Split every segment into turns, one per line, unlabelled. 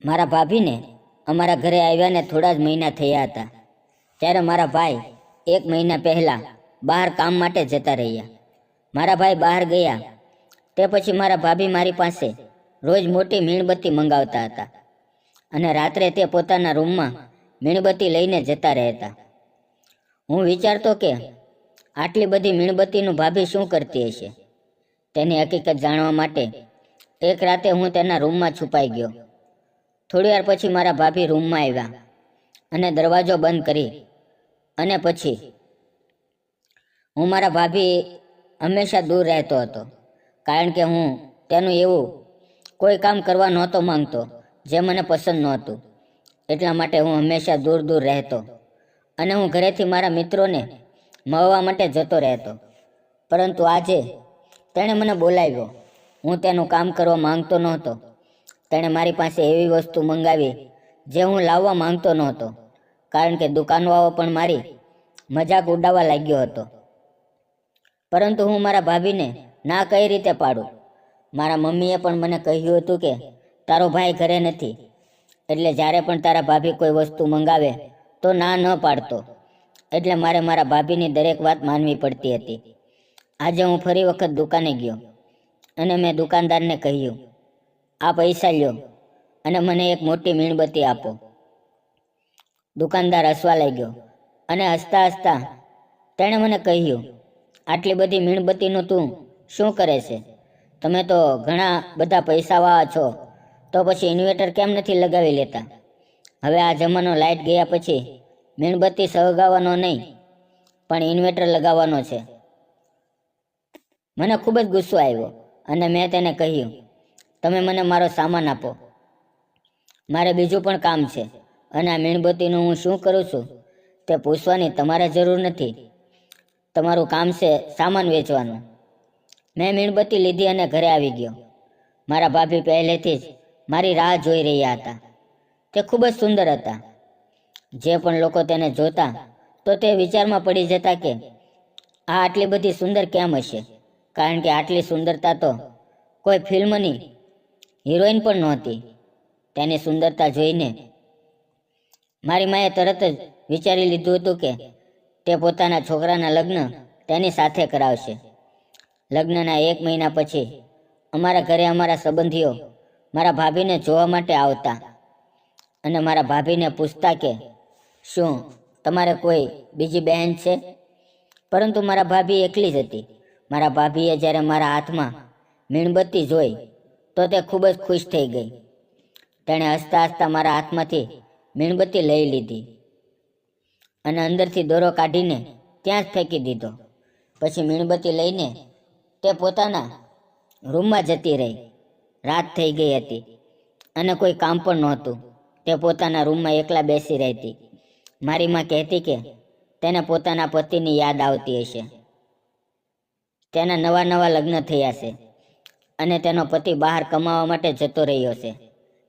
મારા ભાભીને અમારા ઘરે આવ્યાને થોડા જ મહિના થયા હતા ત્યારે મારા ભાઈ 1 મહિના પહેલાં બહાર કામ માટે જતા રહ્યા. મારા ભાઈ બહાર ગયા તે પછી મારા ભાભી મારી પાસે રોજ મોટી મીણબત્તી મંગાવતા હતા અને રાત્રે તે પોતાના રૂમમાં મીણબત્તી લઈને જતા રહેતા. હું વિચારતો કે આટલી બધી મીણબત્તીનું ભાભી શું કરતી હશે. તેની હકીકત જાણવા માટે એક રાતે હું તેના રૂમમાં છુપાઈ ગયો. થોડી વાર પછી મારા ભાભી રૂમમાં આવ્યા અને દરવાજો બંધ કરી અને પછી હું મારા ભાભી હંમેશા દૂર રહેતો હતો કારણ કે હું તેનું એવું કોઈ કામ કરવા નહોતો માંગતો જે મને પસંદ નહોતું. એટલા માટે હું હંમેશા દૂર દૂર રહેતો અને હું ઘરેથી મારા મિત્રોને મળવા માટે જતો રહેતો. પરંતુ આજે તેણે મને બોલાવ્યો. હું તેનું કામ કરવા માંગતો નહોતો. તેણે મારી પાસે એવી વસ્તુ મંગાવી જે હું લાવવા માંગતો નહોતો કારણ કે દુકાનવાળો પણ મારી મજાક ઉડાવવા લાગ્યો હતો. પરંતુ હું મારા ભાભીને ના કઈ રીતે પાડું. મારા મમ્મીએ પણ મને કહ્યું હતું કે તારો ભાઈ ઘરે નથી એટલે જ્યારે પણ તારા ભાભી કોઈ વસ્તુ મંગાવે તો ના ન પાડતો. એટલે મારે મારા ભાભીની દરેક વાત માનવી પડતી હતી. આજે હું ફરી વખત દુકાને ગયો અને મેં દુકાનદારને કહ્યું, આ પૈસા લ્યો અને મને એક મોટી મીણબત્તી આપો. દુકાનદાર હસવા લાગ્યો અને હસતા હસતા તેણે મને કહ્યું, આટલી બધી મીણબત્તીનું તું શું કરે છે? તમે તો ઘણા બધા પૈસાવાળા છો, તો પછી ઇન્વર્ટર કેમ નથી લગાવી લેતા? હવે આ જમાનો લાઇટ ગયા પછી મીણબત્તી સળગાવવાનો નહીં પણ ઇન્વર્ટર લગાવવાનો છે. મને ખૂબ જ ગુસ્સો આવ્યો અને મેં તેને કહ્યું, તમે મને મારો સામાન આપો. મારે બીજું પણ કામ છે અને આ મીણબત્તીનું હું શું કરું છું તે પૂછવાની તમારે જરૂર નથી. તમારું કામ છે સામાન વેચવાનું. મેં મીણબત્તી લીધી અને ઘરે આવી ગયો. મારા ભાભી પહેલેથી જ મારી રાહ જોઈ રહ્યા હતા. તે ખૂબ જ સુંદર હતા. જે પણ લોકો તેને જોતા તો તે વિચારમાં પડી જતા કે આ આટલી બધી સુંદર કેમ હશે, કારણ કે આટલી સુંદરતા તો કોઈ ફિલ્મની હિરોઈન પણ નહોતી. તેની સુંદરતા જોઈને મારી માએ તરત જ વિચારી લીધું હતું કે તે પોતાના છોકરાના લગ્ન તેની સાથે કરાવશે. લગ્નના 1 મહિના પછી અમારા ઘરે અમારા સંબંધીઓ મારા ભાભીને જોવા માટે આવતા અને મારા ભાભીને પૂછતા કે શું તમારે કોઈ બીજી બહેન છે? પરંતુ મારા ભાભી એકલી જ હતી. મારા ભાભીએ જ્યારે મારા હાથમાં મીણબત્તી જોઈ તો તે ખૂબ જ ખુશ થઈ ગઈ. તેણે હસતા હસતા મારા હાથમાંથી મીણબત્તી લઈ લીધી અને અંદરથી દોરો કાઢીને ત્યાં જ ફેંકી દીધો. પછી મીણબત્તી લઈને તે પોતાના રૂમમાં જતી રહી. રાત થઈ ગઈ હતી અને કોઈ કામ પણ નહોતું. તે પોતાના રૂમમાં એકલા બેસી રહેતી. મારી માં કહેતી કે તેને પોતાના પતિની યાદ આવતી હશે. તેના નવા નવા લગ્ન થયા છે અને તેનો પતિ બહાર કમાવા માટે જતો રહ્યો છે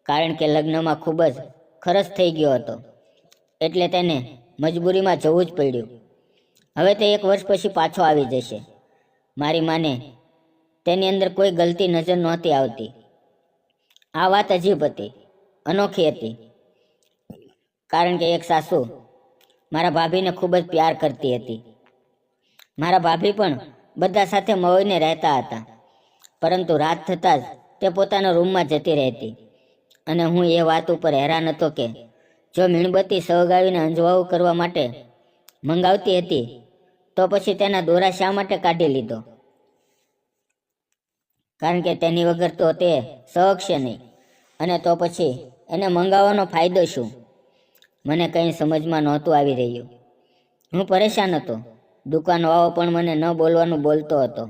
કારણ કે લગ્નમાં ખૂબ જ ખર્ચ થઈ ગયો હતો. એટલે તેને મજબૂરીમાં જવું જ પડ્યું. હવે તે 1 વર્ષ પછી પાછો આવી જશે. મારી માને તેની અંદર કોઈ ગલતી નજર નહોતી આવતી. આ વાત અજીબ હતી, અનોખી હતી, કારણ કે એક સાસુ મારા ભાભીને ખૂબ જ પ્યાર કરતી હતી. મારા ભાભી પણ બધા સાથે મળીને રહેતા હતા, પરંતુ રાત થતાં જ તે પોતાના રૂમમાં જતી રહેતી અને હું એ વાત ઉપર હેરાન હતો કે જો મીણબત્તી સળગાવીને અંજવાળું કરવા માટે મંગાવતી હતી તો પછી તેના દોરા શા માટે કાઢી લીધો? કારણ કે તેની વગર તો તે સળગશે નહીં અને તો પછી એને મંગાવવાનો ફાયદો શું? મને કંઈ સમજમાં નહોતું આવી રહ્યું. હું પરેશાન હતો. દુકાનવાળો પણ મને ન બોલવાનું બોલતો હતો.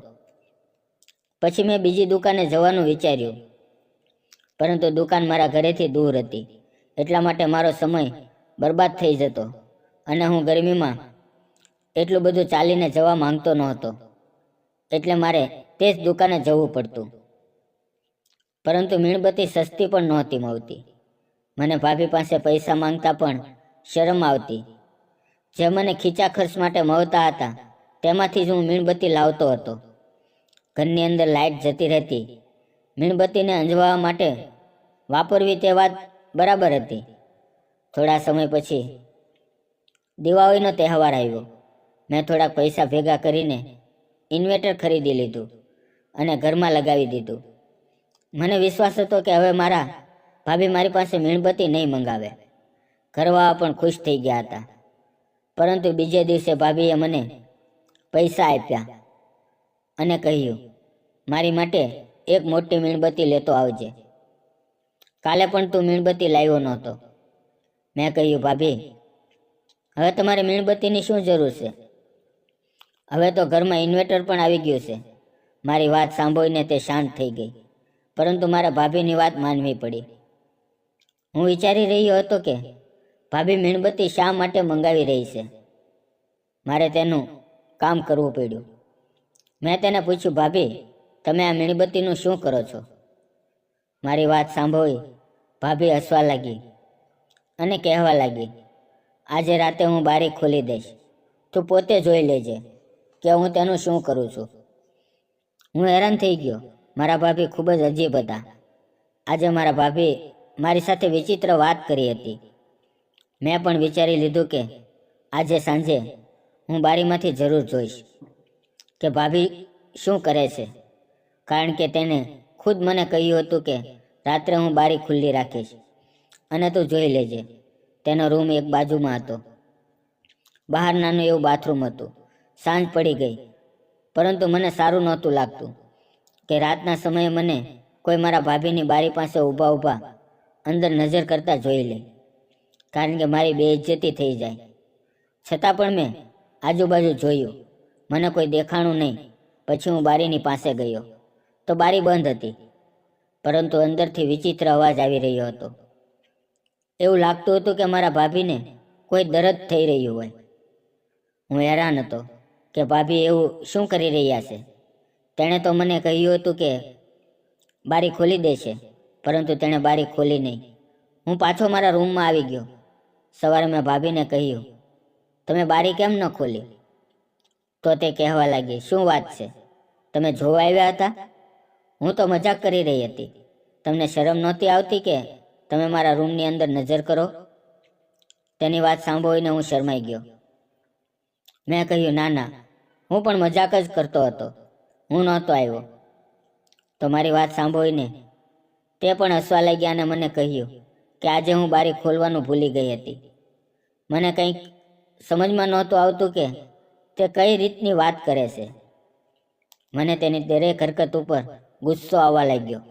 પછી મેં બીજી દુકાને જવાનું વિચાર્યું, પરંતુ દુકાન મારા ઘરેથી દૂર હતી. એટલા માટે મારો સમય બરબાદ થઈ જતો અને હું ગરમીમાં એટલું બધું ચાલીને જવા માંગતો નહોતો. એટલે મારે તે જ દુકાને જવું પડતું. પરંતુ મીણબત્તી સસ્તી પણ નહોતી મળતી. મને ભાભી પાસે પૈસા માંગતા પણ શરમ આવતી. જે મને ખીચા ખર્ચ માટે મળતા હતા તેમાંથી જ હું મીણબત્તી લાવતો હતો. ઘરની અંદર લાઇટ જતી રહેતી. મીણબત્તીને અંજવાળવા માટે વાપરવી તે વાત બરાબર હતી. થોડા સમય પછી દિવાળીનો તહેવાર આવ્યો. મેં થોડાક પૈસા ભેગા કરીને ઇન્વર્ટર ખરીદી લીધું અને ઘરમાં લગાવી દીધું. મને વિશ્વાસ હતો કે હવે મારા ભાભી મારી પાસે મીણબત્તી નહીં મંગાવે. ઘરવાળા પણ ખુશ થઈ ગયા હતા. પરંતુ બીજે દિવસે ભાભીએ મને પૈસા આપ્યા અને કહ્યું, મારી માટે એક મોટી મીણબત્તી લેતો આવજે. કાલે પણ તું મીણબત્તી લાવ્યો નહોતો. મેં કહ્યું, ભાભી, હવે તમારે મીણબત્તીની શું જરૂર છે? હવે તો ઘરમાં ઇન્વર્ટર પણ આવી ગયું છે. મારી વાત સાંભળીને તે શાંત થઈ ગઈ, પરંતુ મારા ભાભીની વાત માનવી પડી. હું વિચારી રહ્યો હતો કે ભાભી મીણબત્તી શા માટે મંગાવી રહી છે. મારે તેનું કામ કરવું પડ્યું. મેં તેને પૂછ્યું, ભાભી, તમે આ મીણબત્તીનું શું કરો છો? મારી વાત સાંભળી ભાભી હસવા લાગી અને કહેવા લાગી, આજે રાતે હું બારી ખોલી દઈશ. તું પોતે જોઈ લેજે કે હું તેનું શું કરું છું. હું હેરાન થઈ ગયો. મારા ભાભી ખૂબ જ અજીબ હતા. આજે મારા ભાભી મારી સાથે વિચિત્ર વાત કરી હતી. મેં પણ વિચારી લીધું કે આજે સાંજે હું બારીમાંથી જરૂર જોઈશ કે ભાભી શું કરે છે, કારણ કે તેને ખુદ મને કહ્યું હતું કે રાત્રે હું બારી ખુલ્લી રાખીશ અને તું જોઈ લેજે. તેનો રૂમ એક બાજુમાં હતો. બહાર નાનું એવું બાથરૂમ હતું. સાંજ પડી ગઈ, પરંતુ મને સારું નહોતું લાગતું કે રાતના સમયે મને કોઈ મારા ભાભીની બારી પાસે ઊભા ઊભા અંદર નજર કરતા જોઈ લે, કારણ કે મારી બેઇજ્જતી થઈ જાય. છતાં પણ મેં આજુબાજુ જોયું. મને કોઈ દેખાણું નહીં. પછી હું બારીની પાસે ગયો તો બારી બંધ હતી, પરંતુ અંદરથી વિચિત્ર અવાજ આવી રહ્યો હતો. એવું લાગતું હતું કે મારા ભાભીને કોઈ દર્દ થઈ રહ્યું હોય. હું હેરાન હતો કે ભાભી એવું શું કરી રહ્યા છે. તેણે તો મને કહ્યું હતું કે બારી ખોલી દેશે, પરંતુ તેણે બારી ખોલી નહીં. હું પાછો મારા રૂમમાં આવી ગયો. સવારે મેં ભાભીને કહ્યું, તમે બારી કેમ ન ખોલી? તો તે કહેવા લાગી, શું વાત છે? તમે જોવા આવ્યા હતા? હું તો મજાક કરી રહી હતી. તમને શરમ નહોતી આવતી કે તમે મારા રૂમની અંદર નજર કરો? તેની વાત સાંભળીને હું શરમાઈ ગયો. મેં કહ્યું, ના ના, હું પણ મજાક જ કરતો હતો. હું નહોતો આવ્યો. તો મારી વાત સાંભળીને તે પણ હસવા લાગ્યા અને મને કહ્યું કે આજે હું બારી ખોલવાનું ભૂલી ગઈ હતી. મને કંઈક સમજમાં નહોતું આવતું કે તે કઈ રીતની વાત કરે છે. મને તેની દરેક હરકત ઉપર ગુસ્સો આવવા લાગ્યો.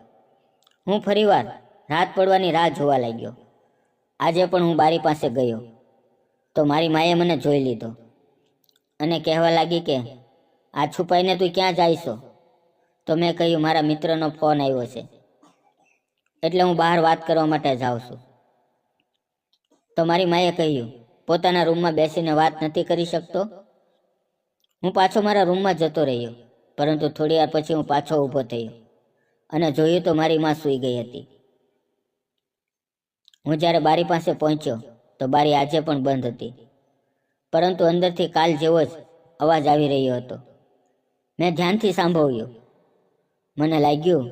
હું ફરીવાર રાત પડવાની રાહ જોવા લાગ્યો. આજે પણ હું બારી પાસે ગયો તો મારી માએ મને જોઈ લીધો અને કહેવા લાગી કે આ છુપાઈને તું ક્યાં જાય છો? તો મેં કહ્યું, મારા મિત્રનો ફોન આવ્યો છે, એટલે હું બહાર વાત કરવા માટે જાઉં છું. તો મારી માએ કહ્યું, પોતાના રૂમમાં બેસીને વાત નથી કરી શકતો? હું પાછો મારા રૂમમાં જતો રહ્યો, પરંતુ થોડી વાર પછી હું પાછો ઊભો થયો અને જોયું તો મારી માં સૂઈ ગઈ હતી. હું જ્યારે બારી પાસે પહોંચ્યો તો બારી આજે પણ બંધ હતી, પરંતુ અંદરથી કાલ જેવો જ અવાજ આવી રહ્યો હતો. મેં ધ્યાનથી સાંભળ્યું. મને લાગ્યું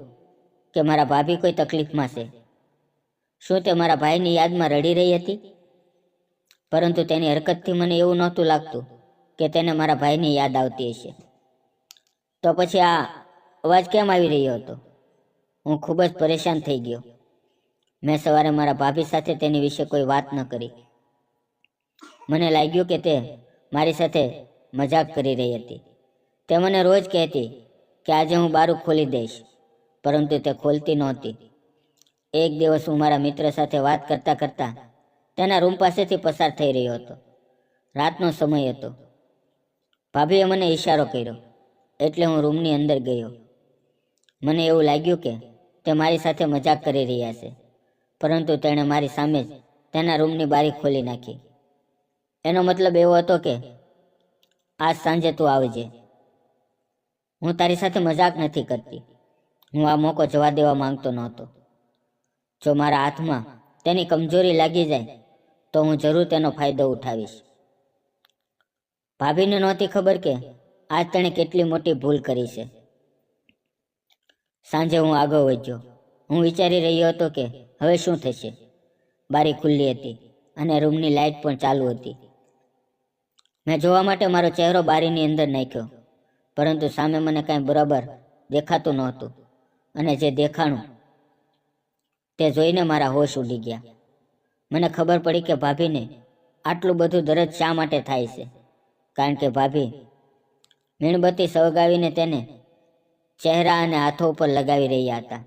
કે મારા ભાભી કોઈ તકલીફમાં છે. શું તે મારા ભાઈની યાદમાં રડી રહી હતી? પરંતુ તેની હરકતથી મને એવું નહોતું લાગતું કે તેને મારા ભાઈની યાદ આવતી હશે. તો પછી આ અવાજ કેમ આવી રહ્યો હતો? હું ખૂબ જ પરેશાન થઈ ગયો. મેં સવારે મારા ભાભી સાથે તેની વિશે કોઈ વાત ન કરી. મને લાગ્યું કે તે મારી સાથે મજાક કરી રહી હતી. તે મને રોજ કહેતી કે આજે હું બારું ખોલી દઈશ, પરંતુ તે ખોલતી નહોતી. એક દિવસ હું મારા મિત્ર સાથે વાત કરતા કરતા તેના રૂમ પાસેથી પસાર થઈ રહ્યો હતો. રાતનો સમય હતો. ભાભીએ મને ઈશારો કર્યો, એટલે હું રૂમની અંદર ગયો. મને એવું લાગ્યું કે તે મારી સાથે મજાક કરી રહ્યા છે, પરંતુ તેણે મારી સામે જ તેના રૂમની બારી ખોલી નાખી. એનો મતલબ એવો હતો કે આજ સાંજે તું આવજે. હું તારી સાથે મજાક નથી કરતી. હું આ મોકો જવા દેવા માંગતો નહોતો. જો મારા હાથમાં તેની કમજોરી લાગી જાય તો હું જરૂર તેનો ફાયદો ઉઠાવીશ. ભાભીને નહોતી ખબર કે આજ તેણે કેટલી મોટી ભૂલ કરી છે. સાંજે હું આગળ વધ્યો. હું વિચારી રહ્યો હતો કે હવે શું થશે. બારી ખુલ્લી હતી અને રૂમની લાઇટ પણ ચાલુ હતી. મેં જોવા માટે મારો ચહેરો બારીની અંદર નાખ્યો, પરંતુ સામે મને કાંઈ બરાબર દેખાતું નહોતું, અને જે દેખાણું તે જોઈને મારા હોશ ઉડી ગયા. મને ખબર પડી કે ભાભીને આટલું બધું દરદ શા માટે થાય છે. કારણ કે ભાભી મીણબત્તી સળગાવીને તેને ચહેરા અને હાથો ઉપર લગાવી રહ્યા હતા.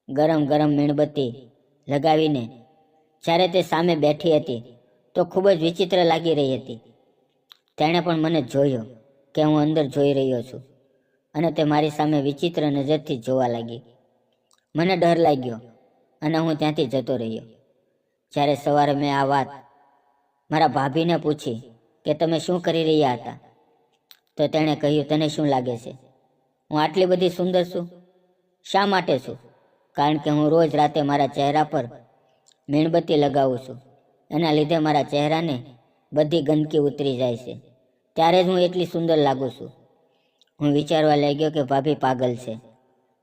ગરમ ગરમ મીણબત્તી લગાવીને જ્યારે તે સામે બેઠી હતી તો ખૂબ જ વિચિત્ર લાગી રહી હતી. તેણે પણ મને જોયો કે હું અંદર જોઈ રહ્યો છું, અને તે મારી સામે વિચિત્ર નજરથી જોવા લાગી. મને ડર લાગ્યો અને હું ત્યાંથી જતો રહ્યો. જ્યારે સવારે મેં આ વાત મારા ભાભીને પૂછી કે તમે શું કરી રહ્યા હતા, તો તેણે કહ્યું, તને શું લાગે છે, હું આટલી બધી સુંદર છું? શા માટે છું? કારણ કે હું રોજ રાતે મારા ચહેરા પર મીણબત્તી લગાવું છું. એના લીધે મારા ચહેરાને બધી ગંદકી ઉતરી જાય છે. ત્યારે જ હું એટલી સુંદર લાગુ છું. હું વિચારવા લાગ્યો કે ભાભી પાગલ છે.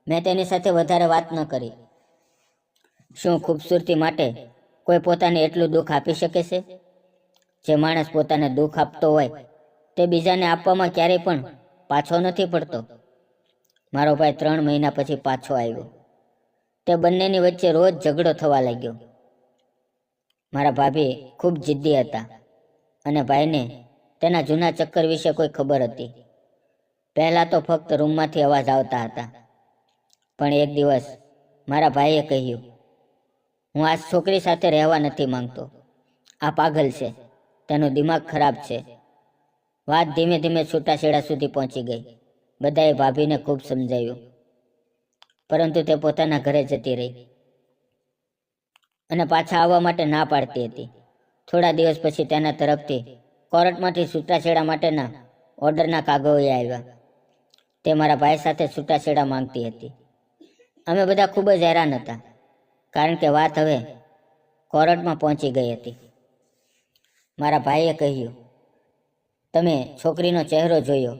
મેં તેની સાથે વધારે વાત ન કરી. શું ખૂબસૂરતી માટે કોઈ પોતાને એટલું દુઃખ આપી શકે છે? જે માણસ પોતાને દુઃખ આપતો હોય તે બીજાને આપવામાં ક્યારેય પણ પાછો નથી પડતો. મારો ભાઈ 3 મહિના પછી પાછો આવ્યો. તે બંનેની વચ્ચે રોજ ઝઘડો થવા લાગ્યો. મારા ભાભી ખૂબ જિદ્દી હતા અને ભાઈને તેના જૂના ચક્કર વિશે કોઈ ખબર હતી. પહેલાં તો ફક્ત રૂમમાંથી અવાજ આવતા હતા, પણ એક દિવસ મારા ભાઈએ કહ્યું, હું આ છોકરી સાથે રહેવા નથી માંગતો. આ પાગલ છે, તેનું દિમાગ ખરાબ છે. વાત ધીમે ધીમે છૂટાછેડા સુધી પહોંચી ગઈ. બધાએ ભાભીને ખૂબ સમજાવ્યું, પરંતુ તે પોતાના ઘરે જતી રહી અને પાછા આવવા માટે ના પાડતી હતી. થોડા દિવસ પછી તેના તરફથી કોર્ટમાંથી છૂટાછેડા માટેના ઓર્ડરના કાગળો આવ્યા. તે મારા ભાઈ સાથે છૂટાછેડા માંગતી હતી. અમે બધા ખૂબ જ હેરાન હતા, કારણ કે વાત હવે કોર્ટમાં પહોંચી ગઈ હતી. મારા ભાઈએ કહ્યું, તમે છોકરીનો ચહેરો જોયો,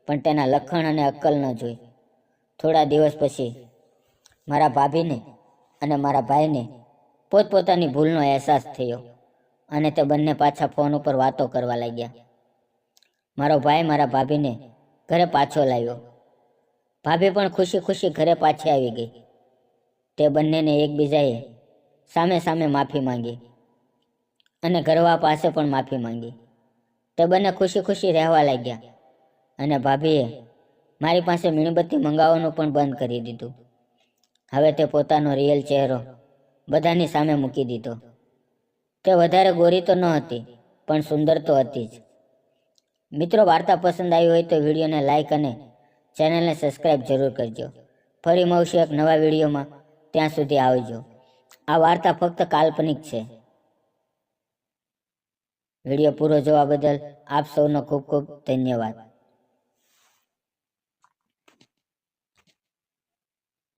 પણ તેના લખણ અને અક્કલ ન જોઈ. થોડા દિવસ પછી મારા ભાભીને અને મારા ભાઈને પોતપોતાની ભૂલનો અહેસાસ થયો, અને તે બંને પાછા ફોન ઉપર વાતો કરવા લાગ્યા. મારો ભાઈ મારા ભાભીને ઘરે પાછો લાવ્યો. ભાભી પણ ખુશી ખુશી ઘરે પાછી આવી ગઈ. તે બંનેને એકબીજાએ સામે સામે માફી માંગી અને ઘરવા પાસે પણ માફી માંગી. તે બંને ખુશી ખુશી રહેવા લાગ્યા, અને ભાભીએ મારી પાસે મીણબત્તી મંગાવવાનું પણ બંધ કરી દીધું. હવે તે પોતાનો રિયલ ચહેરો બધાની સામે મૂકી દીધો. તે વધારે ગોરી તો ન હતી, પણ સુંદર તો હતી જ. મિત્રો, વાર્તા પસંદ આવી હોય તો વિડીયોને લાઈક અને ચેનલને સબસ્ક્રાઈબ જરૂર કરજો. ફરી મળશું એક નવા વિડીયોમાં. ત્યાં સુધી આવજો. આ વાર્તા ફક્ત કાલ્પનિક છે. વિડીયો પૂરો જોવા બદલ આપ સૌનો ખૂબ ખૂબ ધન્યવાદ.